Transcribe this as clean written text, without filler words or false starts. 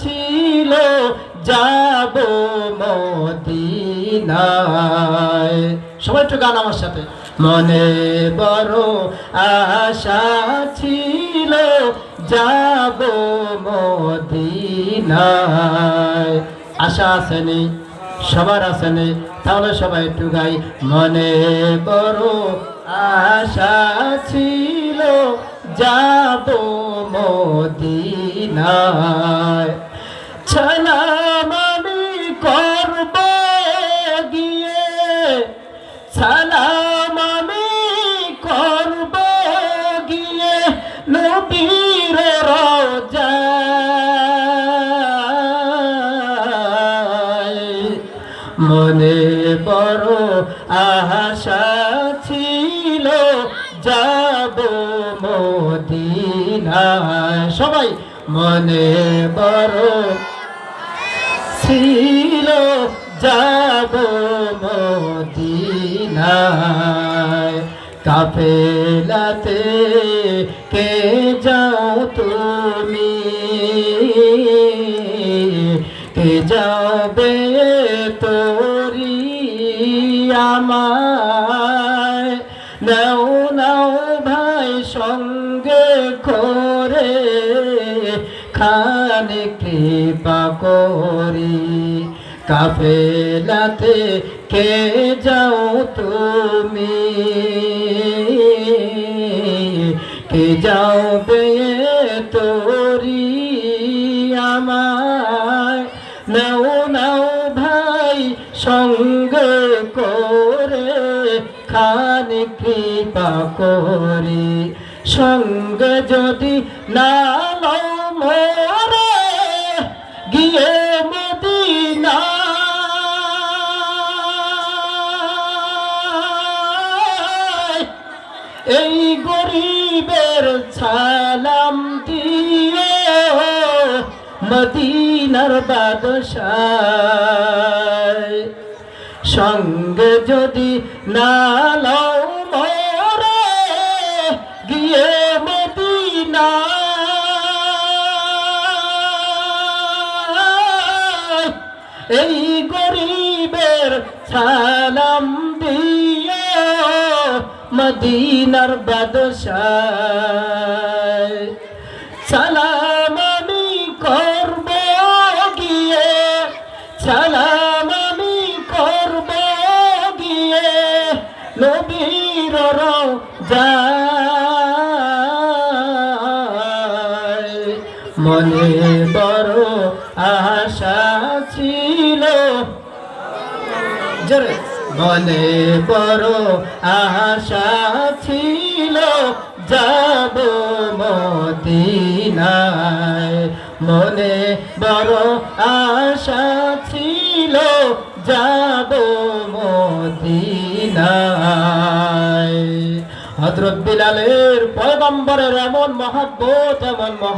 ছিল যাব মদিনায়। সবাই একটু গান আমার সাথে। মনে বড় আশা ছিল যাব মদিনায়। আশা আসেনি? সবার আসেনি? তাহলে সবাই একটু গাই। মনে বড় আশা ছিল যাব মদিনায়। সালাম আমি করব গিয়ে, সালাম আমি করব গিয়ে নবীর রওজায়। মনে বড় আশা ছিল যাব মদিনায়। সবাই মনে বড় ছিল যাব মদিনায়। কাফেলাতে কে যাও তুমি, কে যাবে তোরি আমায়। নাও নাও ভাই সঙ্গে করে, খানে কৃপা করি। কাফেলাতে কে যাও তুমি, কে যাবে তোরি আমায়। নাও নাও ভাই সঙ্গে করে, খানে কৃপা করি। সঙ্গে যদি না লও মোরে গিয়ে মদিনায়, এই গরিবের সালাম দিও মদিনার বাদশায়। সঙ্গে যদি না লও মোরে গিয়ে মদিনায়, এই গরিবের সালাম দিও মদিনার বাদশায়। সালাম আমি করব গিয়ে, সালাম আমি করব গিয়ে নবীর রওজায়। মনে বড় আশা ছিল, জোরে মনে বড় আশা ছিল যাব মদিনায়। মনে বড় আশা ছিল যাব মদিনায়। হযরত বিলালের পয়গম্বরের এমন মহব্বত, এমন